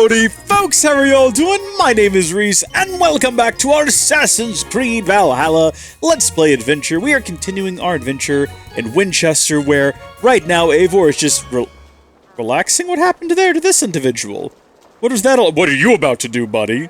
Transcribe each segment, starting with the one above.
Howdy folks, how are y'all doing? My name is Reese, and welcome back to our Assassin's Creed Valhalla Let's Play adventure. We are continuing our adventure in Winchester, where right now Eivor is just relaxing. What happened to this individual? What is that all? What are you about to do, buddy?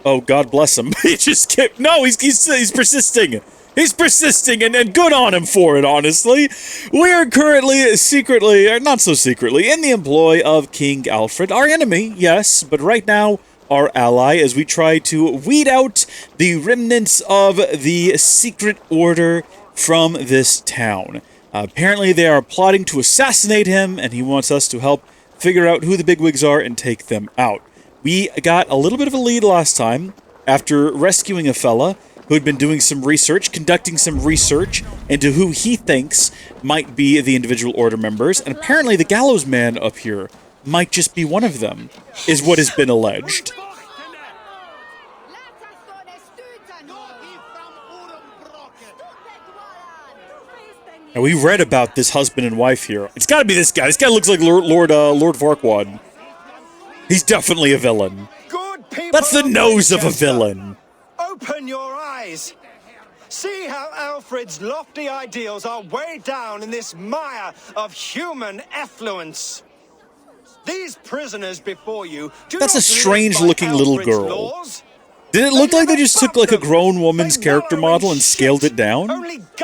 Oh, God bless him. He just kept, no, he's persisting. He's persisting, and good on him for it, honestly. We are currently secretly, or not so secretly, in the employ of King Alfred. Our enemy, yes, but right now, our ally, as we try to weed out the remnants of the secret order from this town. Apparently, they are plotting to assassinate him, and he wants us to help figure out who the bigwigs are and take them out. We got a little bit of a lead last time, after rescuing a fella who had been doing some research, conducting some research into who he thinks might be the individual order members, and apparently the Gallows man up here might just be one of them, is what has been alleged. Now, we read about this husband and wife here. It's gotta be this guy. This guy looks like Lord Farquaad. He's definitely a villain. That's the nose of a villain. Open your eyes. See how Alfred's lofty ideals are weighed down in this mire of human effluence. These prisoners before you do That's not a strange-looking little Alfred's girl. laws. Did it look like they just took like a grown woman's character model and scaled it down?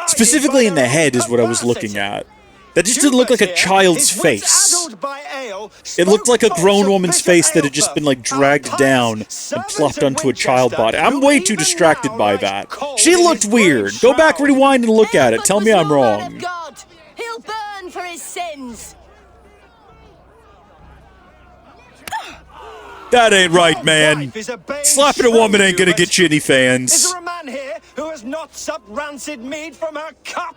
Specifically in the head is what I was looking at. That just didn't look like a child's face. It looked like a grown woman's face that had just been like dragged down and plopped onto a child body. I'm way too distracted by that. She looked weird. Go back, rewind, and look at it. Tell me I'm wrong. He'll burn for his sins. That ain't right, man. Slapping a woman ain't gonna get you any fans. Is there a man here who has not supped rancid mead from her cup?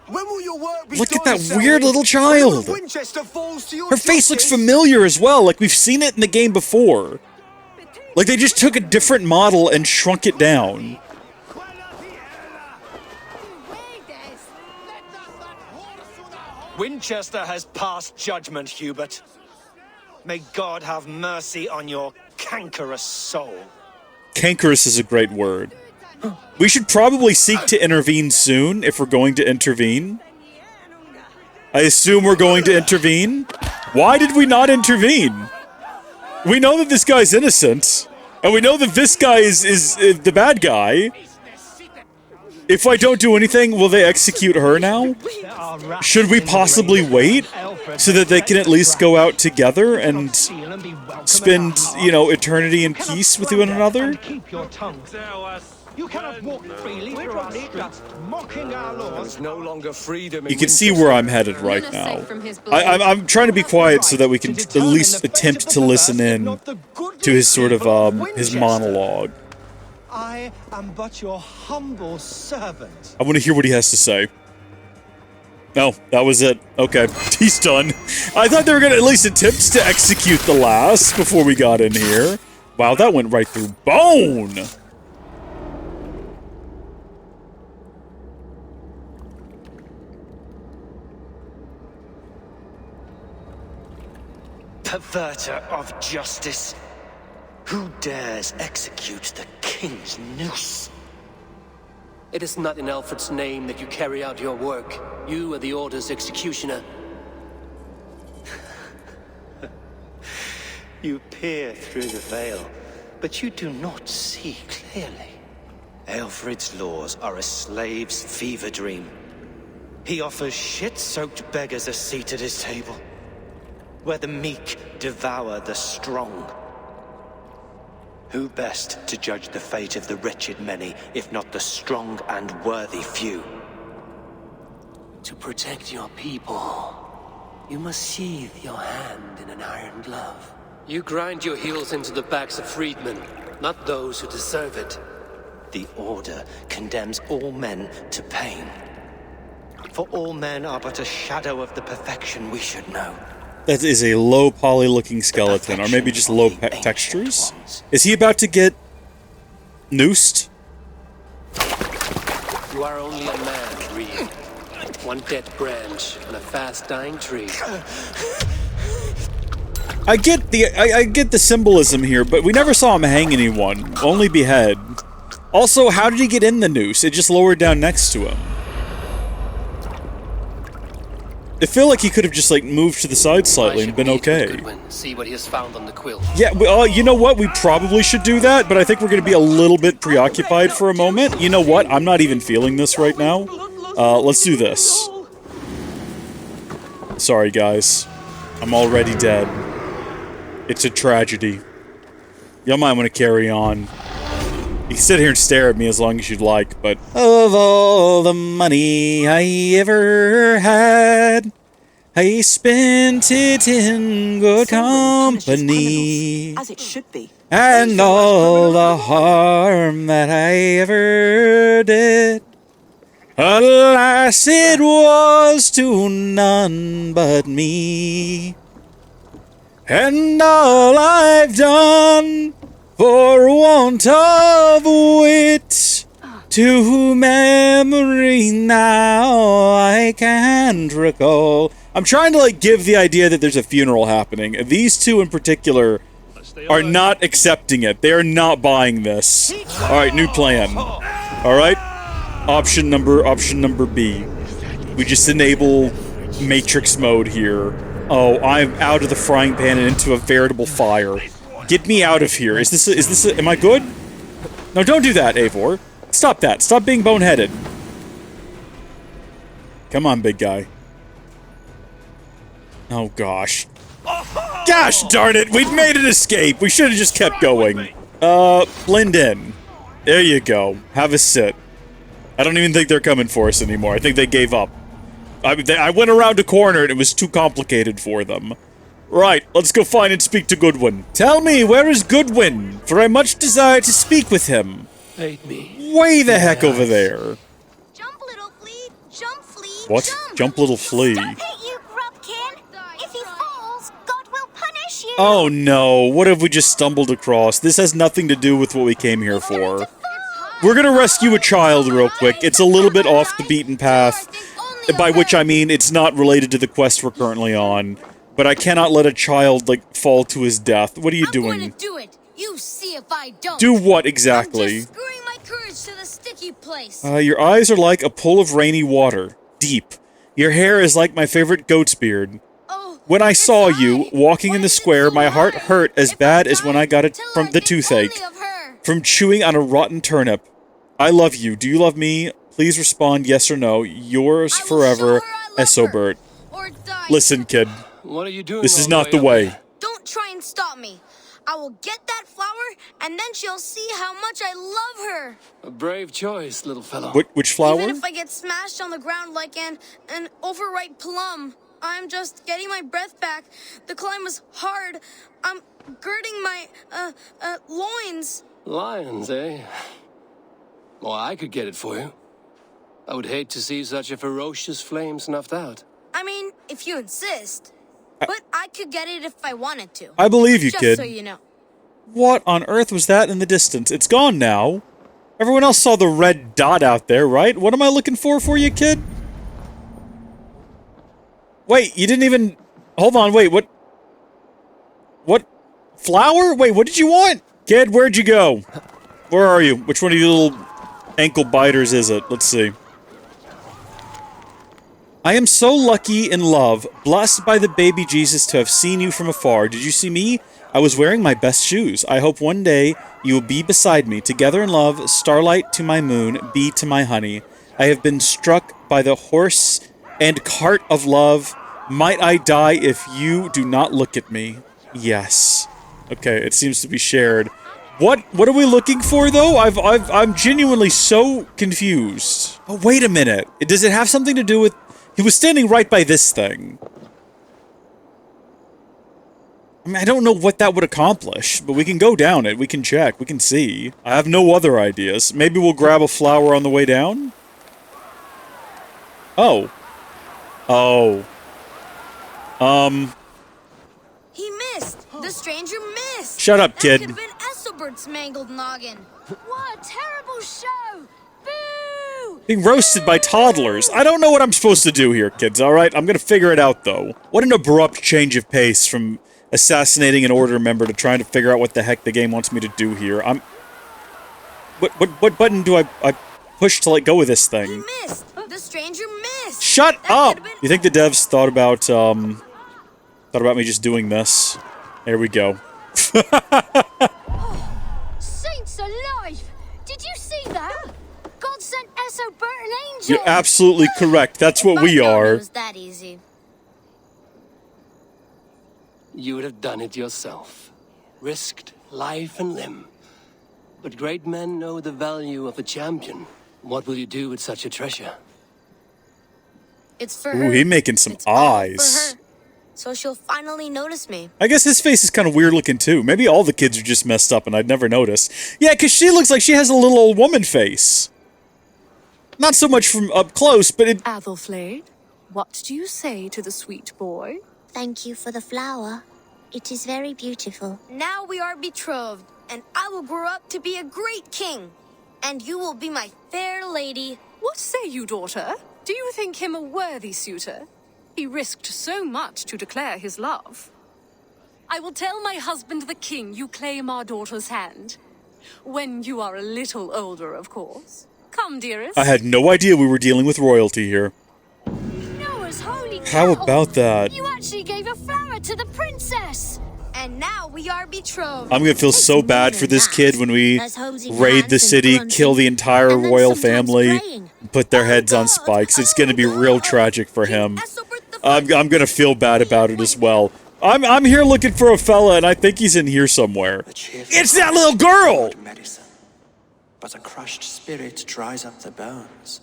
When will your work be Look at done, that weird little child. Her face looks familiar as well, like we've seen it in the game before. Like they just took a different model and shrunk it down. Winchester has passed judgment, Hubert. May God have mercy on your cankerous soul. Cankerous is a great word. We should probably seek to intervene soon, if we're going to intervene. I assume we're going to intervene. Why did we not intervene? We know that this guy's innocent, and we know that this guy is the bad guy. If I don't do anything, will they execute her now? Should we possibly wait, so that they can at least go out together and spend, you know, eternity in peace with one another? You cannot walk freely through our streets, mocking our laws. No longer freedom. You can see where I'm headed right now. I'm trying to be quiet so that we can at least attempt to listen in to his sort of, his monologue. I am but your humble servant. I want to hear what he has to say. No, that was it. Okay, he's done. I thought they were going to at least attempt to execute the last before we got in here. Wow, that went right through bone! Perverter of justice. Who dares execute the king's noose? It is not in Alfred's name that you carry out your work. You are the Order's executioner. You peer through the veil, but you do not see clearly. Alfred's laws are a slave's fever dream. He offers shit-soaked beggars a seat at his table, where the meek devour the strong. Who best to judge the fate of the wretched many, if not the strong and worthy few? To protect your people, you must sheathe your hand in an iron glove. You grind your heels into the backs of freedmen, not those who deserve it. The Order condemns all men to pain. For all men are but a shadow of the perfection we should know. That is a low poly looking skeleton, or maybe just low textures. Is he about to get noosed? You are only a man, Reed. One dead branch on a fast-dying tree. I get the symbolism here, but we never saw him hang anyone, only behead. Also, how did he get in the noose? It just lowered down next to him. I feel like he could have just like moved to the side slightly and been okay. See what he has found on the quill. Yeah, you know what? We probably should do that, but I think we're going to be a little bit preoccupied for a moment. You know what? I'm not even feeling this right now. Let's do this. Sorry, guys. I'm already dead. It's a tragedy. Y'all might want to carry on. You can sit here and stare at me as long as you'd like, but... Of all the money I ever had, I spent it in good company. As it should be. And all the harm that I ever did, alas, it was to none but me. And all I've done, for want of wit, to memory now I can't recall. I'm trying to, like, give the idea that there's a funeral happening. These two in particular are not accepting it. They are not buying this. Alright, new plan. Alright? Option number B. We just enable Matrix mode here. Oh, I'm out of the frying pan and into a veritable fire. Get me out of here. Is this am I good? No, don't do that, Eivor. Stop that. Stop being boneheaded. Come on, big guy. Oh, gosh. Gosh darn it! We'd made an escape! We should have just kept going. Blend in. There you go. Have a sit. I don't even think they're coming for us anymore. I think they gave up. I went around a corner and it was too complicated for them. Right, let's go find and speak to Goodwin. Tell me, where is Goodwin? For I much desire to speak with him. Aid me. Way the heck over there. Jump, little flea. Jump, flea. What? Jump, little flea. Stop it, you grubkin. If he falls, God will punish you. Oh no, what have we just stumbled across? This has nothing to do with what we came here for. We're gonna rescue a child real quick. It's a little bit off the beaten path, by which I mean it's not related to the quest we're currently on. But I cannot let a child, like, fall to his death. What are you doing? I'm gonna do it. You see if I don't. Do what exactly? I'm just screwing my courage to the sticky place. Your eyes are like a pool of rainy water. Deep. Your hair is like my favorite goat's beard. Oh, When I saw you walking in the square, my heart hurt as bad as when I got it from the toothache. From chewing on a rotten turnip. I love you. Do you love me? Please respond yes or no. Yours forever, Esobert. Listen, kid. What are you doing? This is not the way. Don't try and stop me. I will get that flower, and then she'll see how much I love her. A brave choice, little fellow. Which flower? Even if I get smashed on the ground like an overripe plum, I'm just getting my breath back. The climb was hard. I'm girding my, loins. Lions, eh? Well, I could get it for you. I would hate to see such a ferocious flame snuffed out. I mean, if you insist. But I could get it if I wanted to. I believe you, Just kid. so you know. What on earth was that in the distance? It's gone now. Everyone else saw the red dot out there, right? What am I looking for you, kid? Wait, you didn't even... Hold on, wait, what? What? Flower? Wait, what did you want? Kid, where'd you go? Where are you? Which one of you little ankle biters is it? Let's see. I am so lucky in love, blessed by the baby Jesus to have seen you from afar. Did you see me? I was wearing my best shoes. I hope one day you will be beside me, together in love, starlight to my moon, bee to my honey. I have been struck by the horse and cart of love. Might I die if you do not look at me? Yes. Okay, it seems to be shared. What are we looking for, though? I'm genuinely so confused. Oh, wait a minute. Does it have something to do with... He was standing right by this thing. I mean, I don't know what that would accomplish, but we can go down it. We can check. We can see. I have no other ideas. Maybe we'll grab a flower on the way down? Oh. Oh. He missed. The stranger missed. Shut up, kid. That could have been Esselbert's mangled noggin. What a terrible show. Boo! Being roasted by toddlers. I don't know what I'm supposed to do here, kids, alright? I'm gonna figure it out, though. What an abrupt change of pace from assassinating an order member to trying to figure out what the heck the game wants me to do here. What button do I push to let go of this thing? He missed. The stranger missed. Shut That up! could've been- You think the devs thought about me just doing this? There we go. Saints alive! Did you see that? God sent Esso Bert an angel! You're absolutely correct. That's what we It are. was that easy. You would have done it yourself. Risked life and limb. But great men know the value of a champion. What will you do with such a treasure? It's for Ooh, her. he making some It's all eyes. for her. So she'll finally notice me. I guess his face is kind of weird looking too. Maybe all the kids are just messed up and I'd never notice. Yeah, because she looks like she has a little old woman face. Not so much from up close, but it... Aethelflaed, what do you say to the sweet boy? Thank you for the flower. It is very beautiful. Now we are betrothed, and I will grow up to be a great king. And you will be my fair lady. What say you, daughter? Do you think him a worthy suitor? He risked so much to declare his love. I will tell my husband the king you claim our daughter's hand. When you are a little older, of course. Come, dearest. I had no idea we were dealing with royalty here. Noah's holy How cow! about that? You actually gave a flower to the princess! And now we are betrothed. I'm gonna feel so bad for this kid when we There's holes in raid hands the and city, grunting, kill the entire and then royal sometimes family, praying. put their Oh heads on God, spikes. It's oh gonna be real God. tragic for him. Ethelbert the I'm First. gonna feel bad about it as well. I'm here looking for a fella, and I think he's in here somewhere. It's that little girl! Medicine, but a crushed spirit dries up the bones.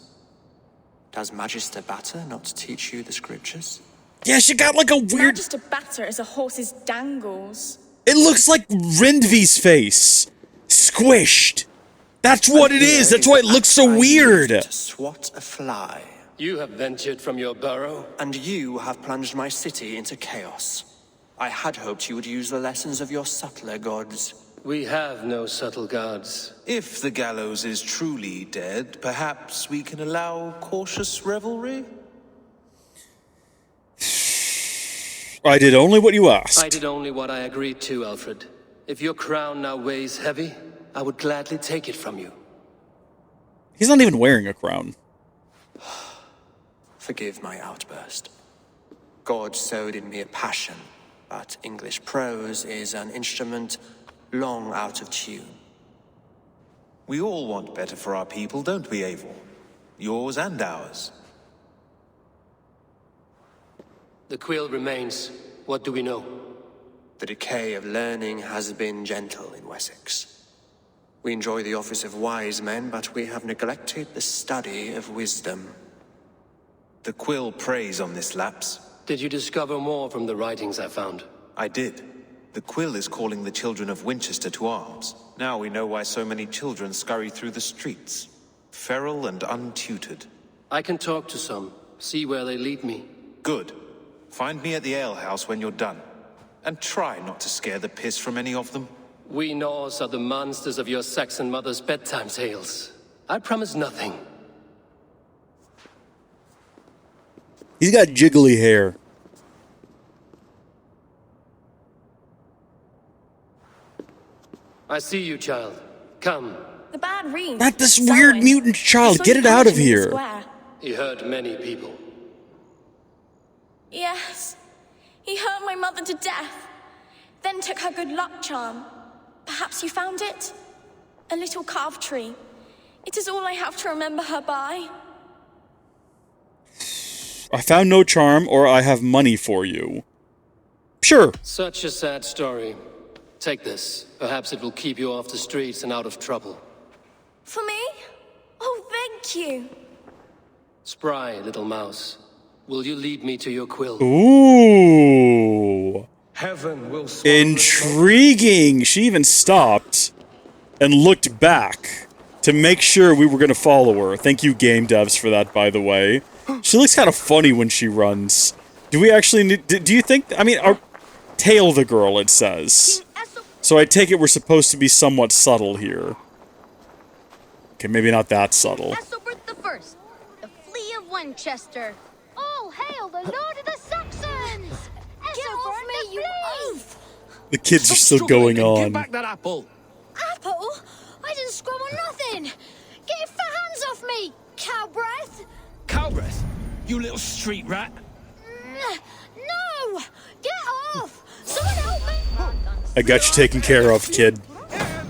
Does Magister Batter not teach you the scriptures? Yeah, she got like a weird... Magister Batter is a horse's dangles. It looks like Rindvi's face. Squished. That's what it is. That's why it looks so weird. To swat a fly. You have ventured from your burrow. And you have plunged my city into chaos. I had hoped you would use the lessons of your subtler gods. We have no subtle gods. If the Gallows is truly dead, perhaps we can allow cautious revelry? I did only what you asked. I did only what I agreed to, Alfred. If your crown now weighs heavy, I would gladly take it from you. He's not even wearing a crown. Forgive my outburst. God sowed in me a passion, but English prose is an instrument long out of tune. We all want better for our people, don't we, Eivor? Yours and ours. The quill remains. What do we know? The decay of learning has been gentle in Wessex. We enjoy the office of wise men, but we have neglected the study of wisdom. The quill preys on this lapse. Did you discover more from the writings I found? I did. The quill is calling the children of Winchester to arms. Now we know why so many children scurry through the streets, feral and untutored. I can talk to some, see where they lead me. Good. Find me at the alehouse when you're done. And try not to scare the piss from any of them. We Norse are the monsters of your Saxon mother's bedtime tales. I promise nothing. He's got jiggly hair. I see you, child. Come. The bad reed. Not this weird mutant child. Get it out of here. He hurt many people. Yes. He hurt my mother to death. Then took her good luck charm. Perhaps you found it? A little carved tree. It is all I have to remember her by. I found no charm, or I have money for you. Sure. Such a sad story. Take this. Perhaps it will keep you off the streets and out of trouble. For me? Oh, thank you. Spry, little mouse. Will you lead me to your quill? Ooh. Heaven will swallow Intriguing. She even stopped and looked back to make sure we were going to follow her. Thank you, game devs, for that, by the way. She looks kind of funny when she runs. Do we actually need... Do you think... I mean, our... Tail the girl, it says. So I take it we're supposed to be somewhat subtle here. Okay, maybe not that subtle. Ethelbert the First, the Flea of Winchester. All hail the Lord of the Saxons! Get off me, you oaf! The kids are still going Give on. back that apple. Apple? I didn't scrum on nothing. Get your fat hands off me, cow breath. Cow breath? You little street rat. No! Get off! Someone help me! I got you taken care of, kid.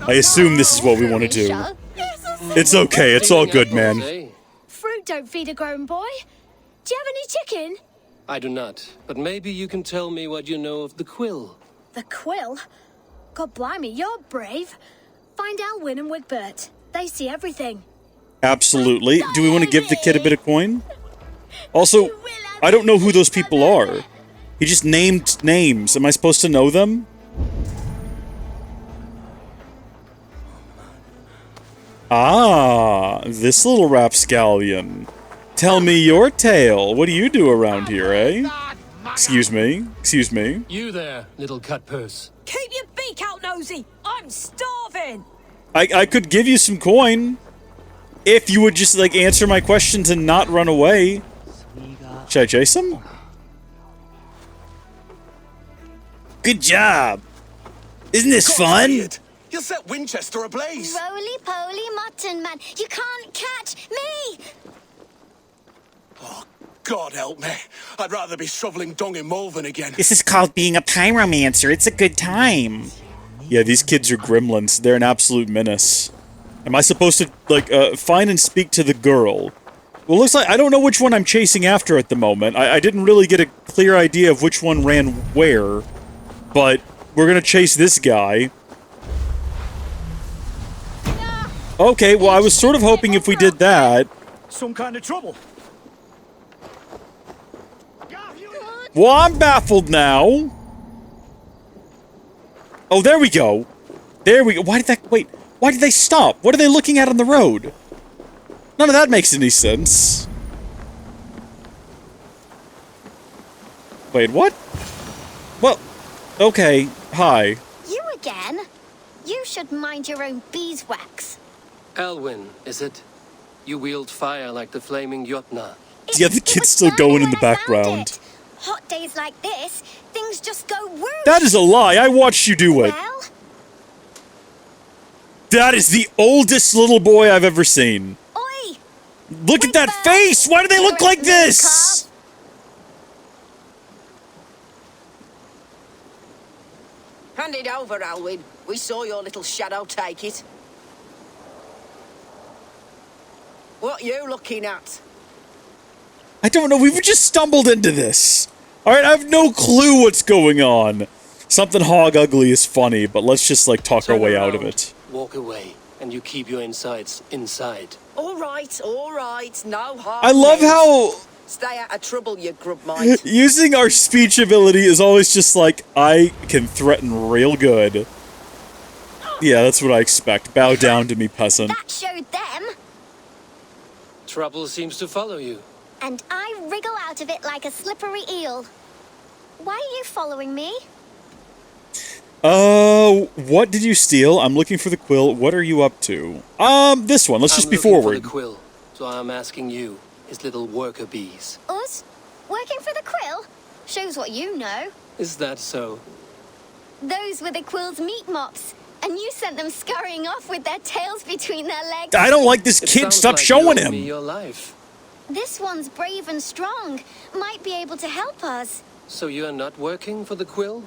I assume this is what we want to do. It's okay, it's all good, man. Fruit don't feed a grown boy. Do you have any chicken? I do not, but maybe you can tell me what you know of the quill. The quill? God blimey, you're brave. Find Elwyn and Wigbert. They see everything. Absolutely. Do we want to give the kid a bit of coin? Also, I don't know who those people are. He just named names. Am I supposed to know them? Ah, this little rapscallion. Tell me your tale. What do you do around here, eh? Excuse me. Excuse me. You there, little cut purse. Keep your beak out, nosy! I'm starving! I could give you some coin. If you would just, like, answer my questions and not run away. Should I chase him? Good job. Isn't this fun? Idiot. You'll set Winchester ablaze. Roly-poly mutton man, you can't catch me! Oh, God help me. I'd rather be shoveling dung in Malvern again. This is called being a pyromancer. It's a good time. Yeah, these kids are gremlins. They're an absolute menace. Am I supposed to, like, find and speak to the girl? Well, looks like I don't know which one I'm chasing after at the moment. I didn't really get a clear idea of which one ran where. But we're gonna chase this guy. Okay, well, I was sort of hoping if we did that... Some kind of trouble. Well, I'm baffled now. Oh, there we go. There we go. Why did that... Wait. Why did they stop? What are they looking at on the road? None of that makes any sense. Wait, what? Well, okay. Hi. You again? You should mind your own beeswax. Elwyn, is it? You wield fire like the flaming Jotna. Yeah, the kid's still going in the background. Hot days like this, things just go woosh. That is a lie. I watched you do it. Well, that is the oldest little boy I've ever seen. oi! Look at that face! Why do they look like this? Hand it over, Alwyn. We saw your little shadow take it. What you looking at? I don't know. We've just stumbled into this. Alright, I have no clue what's going on. Something hog ugly is funny, but let's just, like, talk our way out of it. Walk away, and you keep your insides inside. All right, no harm. I love how... Stay out of trouble, you grub mite. Using our speech ability is always just like, I can threaten real good. Yeah, that's what I expect. Bow down to me, peasant. that showed them. Trouble seems to follow you. And I wriggle out of it like a slippery eel. Why are you following me? What did you steal? I'm looking for the quill. What are you up to? This one. Let's just be looking forward. For the quill, so I'm asking you, his little worker bees. Us? Working for the quill? Shows what you know. Is that so? Those were the quill's meat mops, and you sent them scurrying off with their tails between their legs. I don't like this kid. Stop showing him. Me your life. This one's brave and strong. Might be able to help us. So you are not working for the quill?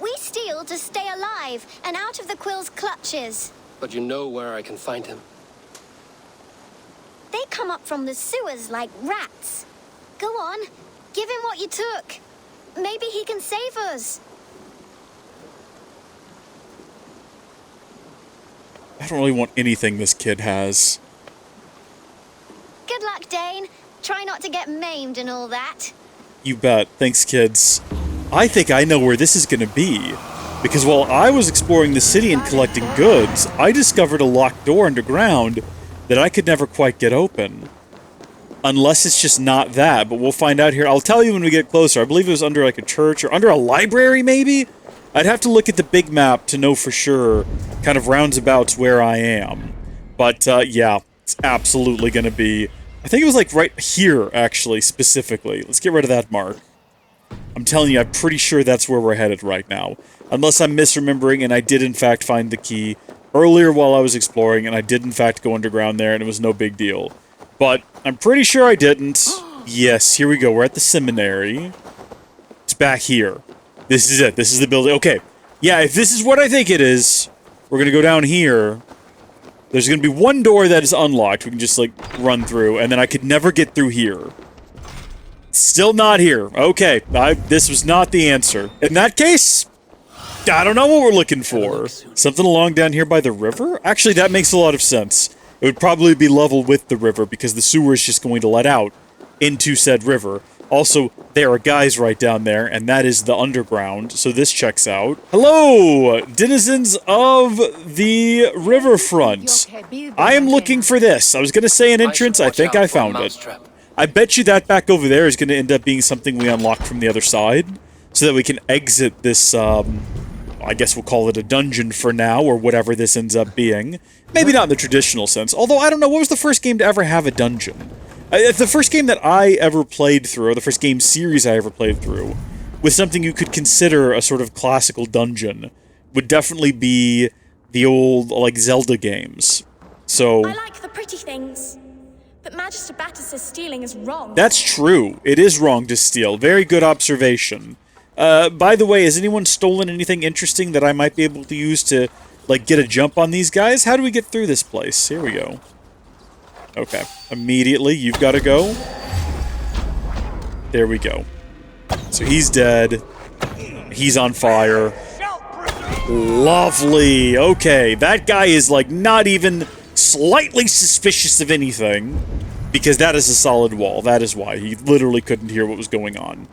We steal to stay alive and out of the quill's clutches. But you know where I can find him. They come up from the sewers like rats. Go on, give him what you took. Maybe he can save us. I don't really want anything this kid has. Good luck, Dane. Try not to get maimed and all that. You bet. Thanks, kids. I think I know where this is gonna be. Because while I was exploring the city and collecting goods, I discovered a locked door underground that I could never quite get open. Unless it's just not that, but we'll find out here. I'll tell you when we get closer. I believe it was under like a church or under a library, maybe? I'd have to look at the big map to know for sure, kind of roundabouts where I am. But, yeah, it's absolutely gonna be... I think it was like right here, actually, specifically. Let's get rid of that mark. I'm telling you, I'm pretty sure that's where we're headed right now. Unless I'm misremembering and I did in fact find the key earlier while I was exploring, and I did in fact go underground there and it was no big deal. But I'm pretty sure I didn't. Yes, here we go. We're at the seminary. It's back here. This is it. This is the building. Okay. Yeah, if this is what I think it is, we're gonna go down here. There's gonna be one door that is unlocked. We can just, like, run through, and then I could never get through here. Still not here. Okay, this was not the answer. In that case, I don't know what we're looking for. Something along down here by the river? Actually, that makes a lot of sense. It would probably be level with the river, because the sewer is just going to let out into said river. Also, there are guys right down there, and that is the underground, so this checks out. Hello, denizens of the riverfront. I am looking for this. I was going to say an entrance. I think I found it. I bet you that back over there is going to end up being something we unlock from the other side, so that we can exit this, I guess we'll call it a dungeon for now, or whatever this ends up being. Maybe not in the traditional sense, although I don't know, what was the first game to ever have a dungeon? The first game that I ever played through, or the first game series I ever played through, was something you could consider a sort of classical dungeon, would definitely be the old, like, Zelda games. So... I like the pretty things, but Magister Battus' stealing is wrong. That's true. It is wrong to steal. Very good observation. By the way, has anyone stolen anything interesting that I might be able to use to, like, get a jump on these guys? How do we get through this place? Here we go. Okay. Immediately, you've got to go. There we go. So he's dead. He's on fire. Lovely. Okay, that guy is, like, not even slightly suspicious of anything, because that is a solid wall. That is why. He literally couldn't hear what was going on.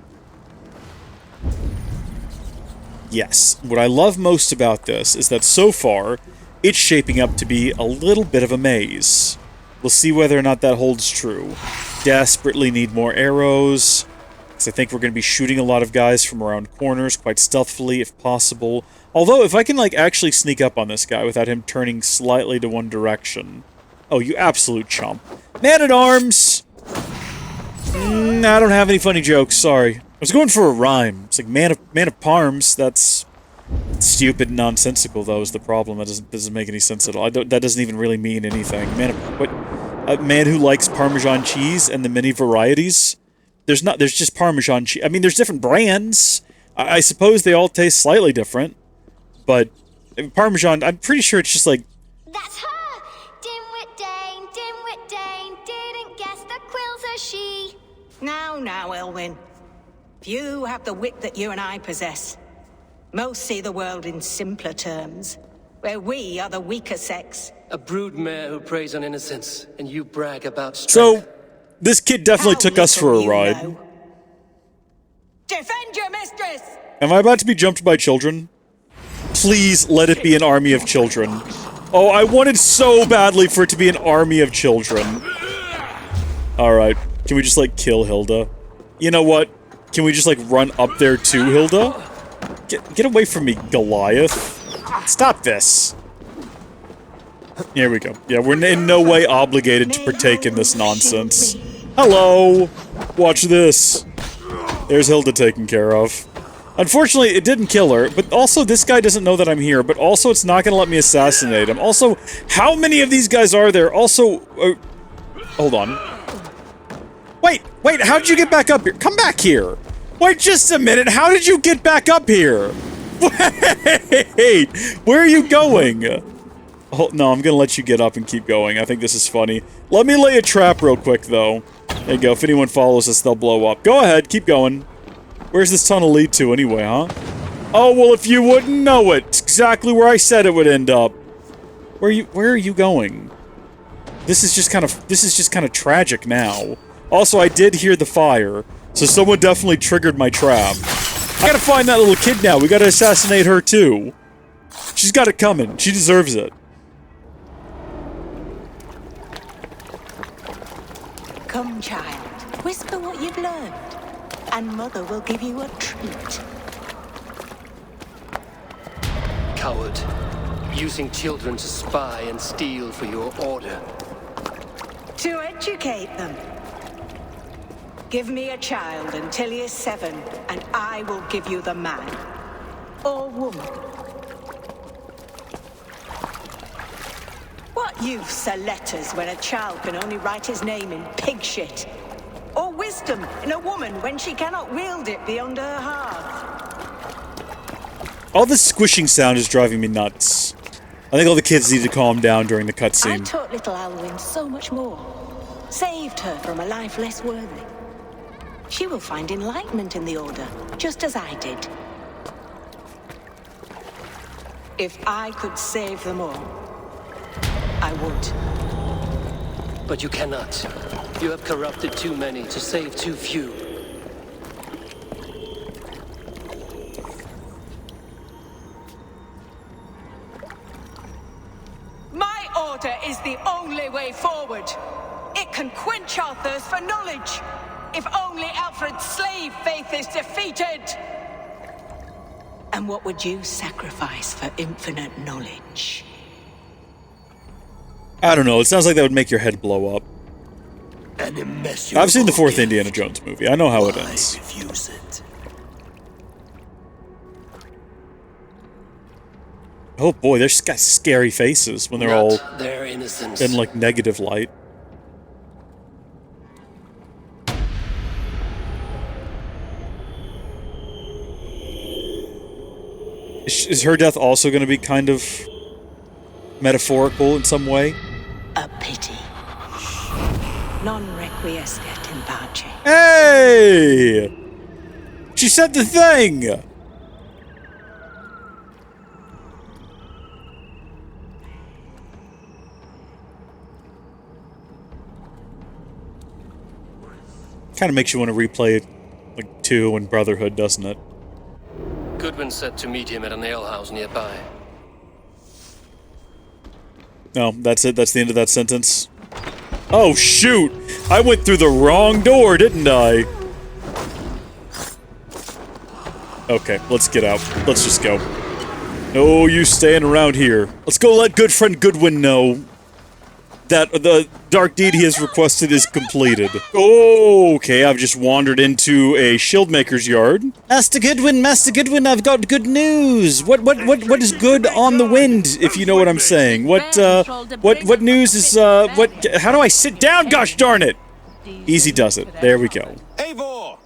Yes. What I love most about this is that so far, it's shaping up to be a little bit of a maze. We'll see whether or not that holds true. Desperately need more arrows, because I think we're going to be shooting a lot of guys from around corners, quite stealthily if possible. Although, if I can, like, actually sneak up on this guy without him turning slightly to one direction. Oh, you absolute chump. Man-at-arms! I don't have any funny jokes, sorry. I was going for a rhyme. It's like man of parms, that's... stupid and nonsensical, though, is the problem. That doesn't make any sense at all. That doesn't even really mean anything. What? A man who likes Parmesan cheese and the many varieties? There's just Parmesan cheese. I mean, there's different brands. I suppose they all taste slightly different. But Parmesan, I'm pretty sure it's just like... That's her! Dimwit Dane, didn't guess the quill's a she. Now, Elwyn. Few have the wit that you and I possess. Most see the world in simpler terms, where we are the weaker sex. A broodmare who preys on innocence, and you brag about strength. So, this kid definitely took us for a ride. Know. Defend your mistress! Am I about to be jumped by children? Please let it be an army of children. Oh, I wanted so badly for it to be an army of children. Alright, can we just, like, kill Hilda? You know what? Can we just, like, run up there to Hilda? Get away from me, Goliath. Stop this. Here we go. Yeah, we're in no way obligated to partake in this nonsense. Hello! Watch this. There's Hilda taken care of. Unfortunately, it didn't kill her, but also this guy doesn't know that I'm here, but also it's not gonna let me assassinate him. Also, how many of these guys are there? Also, hold on. Wait, how'd you get back up here? Come back here! Wait just a minute, how did you get back up here? Wait! Where are you going? Oh, no, I'm gonna let you get up and keep going. I think this is funny. Let me lay a trap real quick, though. There you go, if anyone follows us, they'll blow up. Go ahead, keep going. Where's this tunnel lead to, anyway, huh? Oh, well, if you wouldn't know it, it's exactly where I said it would end up. Where are you going? This is just kind of tragic now. Also, I did hear the fire, so someone definitely triggered my trap. I gotta find that little kid now. We gotta assassinate her, too. She's got it coming. She deserves it. Come, child. Whisper what you've learned, and Mother will give you a treat. Coward. Using children to spy and steal for your order. To educate them. Give me a child until he is 7, and I will give you the man. Or woman. What use are letters when a child can only write his name in pig shit? Or wisdom in a woman when she cannot wield it beyond her hearth? All this squishing sound is driving me nuts. I think all the kids need to calm down during the I cutscene. taught little Alwyn so much more. Saved her from a life less worthy. She will find enlightenment in the Order, just as I did. If I could save them all, I would. But you cannot. You have corrupted too many to save too few. My order is the only way forward. It can quench our thirst for knowledge. If only Alfred's slave faith is defeated. And what would you sacrifice for infinite knowledge? I don't know, it sounds like that would make your head blow up. I've seen the 4th Indiana Jones movie. I know how it ends. Refuse it. Oh boy, they're just got scary faces when they're all their innocence. in like negative light. Is her death also going to be kind of metaphorical in some way? A pity. Non requiescat in pace. Hey! She said the thing! Kind of makes you want to replay like 2 and Brotherhood, doesn't it? Goodwin said to meet him at an alehouse nearby. No, that's it. That's the end of that sentence. Oh, shoot! I went through the wrong door, didn't I? Okay, let's get out. Let's just go. No use staying around here. Let's go let good friend Goodwin know that the dark deed he has requested is completed. Okay, I've just wandered into a shieldmaker's yard. Master Goodwin, I've got good news. What is good on the wind, if you know what I'm saying? What news is, how do I sit down, gosh darn it? Easy does it. There we go. Eivor!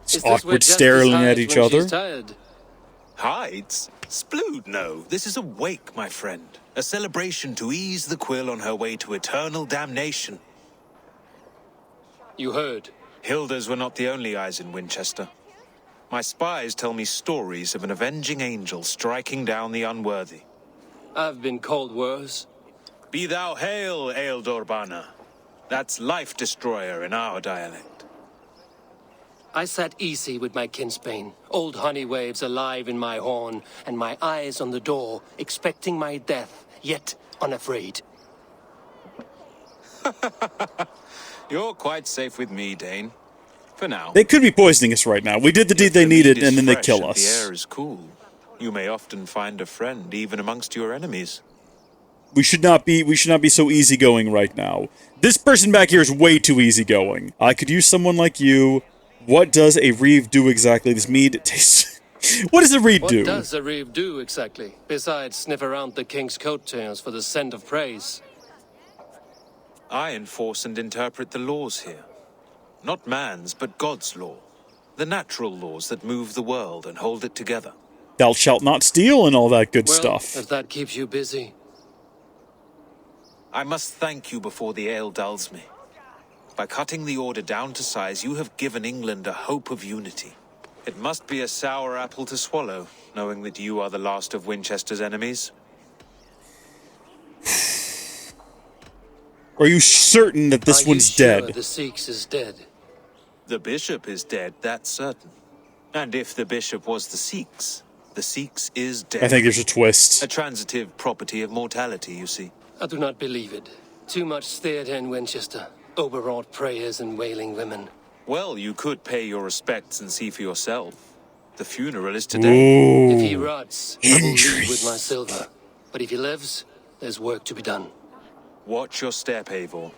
It's awkward staring at each other. Hides? Splood, no. This is a wake, my friend. A celebration to ease the Quill on her way to eternal damnation. You heard. Hilda's were not the only eyes in Winchester. My spies tell me stories of an avenging angel striking down the unworthy. I've been called worse. Be thou hail, Eildorbana. That's Life Destroyer in our dialect. I sat easy with my kinsbane, old honey waves alive in my horn, and my eyes on the door, expecting my death, yet unafraid. You're quite safe with me, Dane. For now. They could be poisoning us right now. We did the deed they needed, and then they kill us. The air is cool. You may often find a friend, even amongst your enemies. We should not be so easygoing right now. This person back here is way too easygoing. I could use someone like you. What does a reeve do exactly? This mead tastes... What does a reeve do? What does a reeve do exactly, besides sniff around the king's coattails for the scent of praise? I enforce and interpret the laws here. Not man's, but God's law. The natural laws that move the world and hold it together. Thou shalt not steal and all that good stuff. If that keeps you busy. I must thank you before the ale dulls me. By cutting the order down to size, you have given England a hope of unity. It must be a sour apple to swallow, knowing that you are the last of Winchester's enemies. Are you certain that this one's dead? The Sikhs is dead. The bishop is dead, that's certain. And if the bishop was the Sikhs is dead. I think there's a twist. A transitive property of mortality, you see. I do not believe it. Too much theatre in Winchester. Overwrought prayers and wailing women. Well, you could pay your respects and see for yourself. The funeral is today. Ooh. If he rots, I will leave with my silver. But if he lives, there's work to be done. Watch your step, Eivor.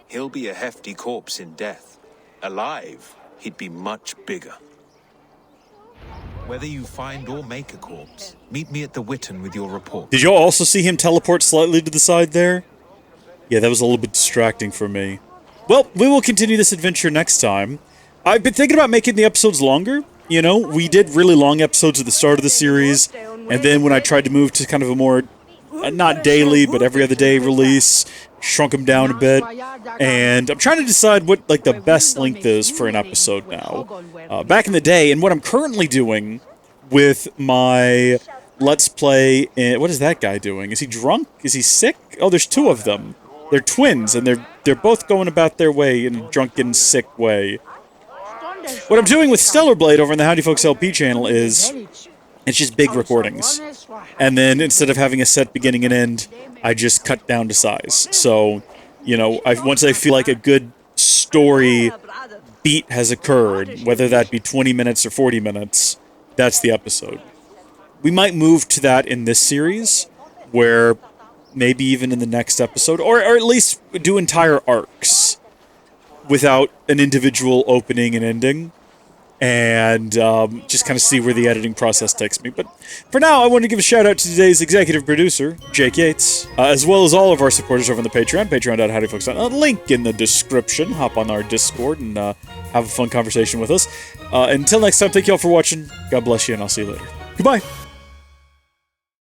He'll be a hefty corpse in death. Alive, he'd be much bigger. Whether you find or make a corpse, meet me at the Witten with your report. Did y'all also see him teleport slightly to the side there? Yeah, that was a little bit distracting for me. Well, we will continue this adventure next time. I've been thinking about making the episodes longer. You know, we did really long episodes at the start of the series, and then when I tried to move to kind of a more, not daily, but every other day release, shrunk them down a bit. And I'm trying to decide what, like, the best length is for an episode now. Back in the day, and what I'm currently doing with my Let's Play... what is that guy doing? Is he drunk? Is he sick? Oh, there's two of them. They're twins, and they're both going about their way in a drunken, sick way. What I'm doing with Stellar Blade over on the Howdy Folks LP channel is... it's just big recordings. And then, instead of having a set beginning and end, I just cut down to size. So, you know, once I feel like a good story beat has occurred, whether that be 20 minutes or 40 minutes, that's the episode. We might move to that in this series, where maybe even in the next episode, or at least do entire arcs without an individual opening and ending, and just kind of see where the editing process takes me. But for now, I want to give a shout out to today's executive producer, Jake Yates, as well as all of our supporters over on the Patreon, patreon.howdyfolks.com. Link in the description. Hop on our Discord and have a fun conversation with us. Until next time, thank you all for watching. God bless you, and I'll see you later. Goodbye.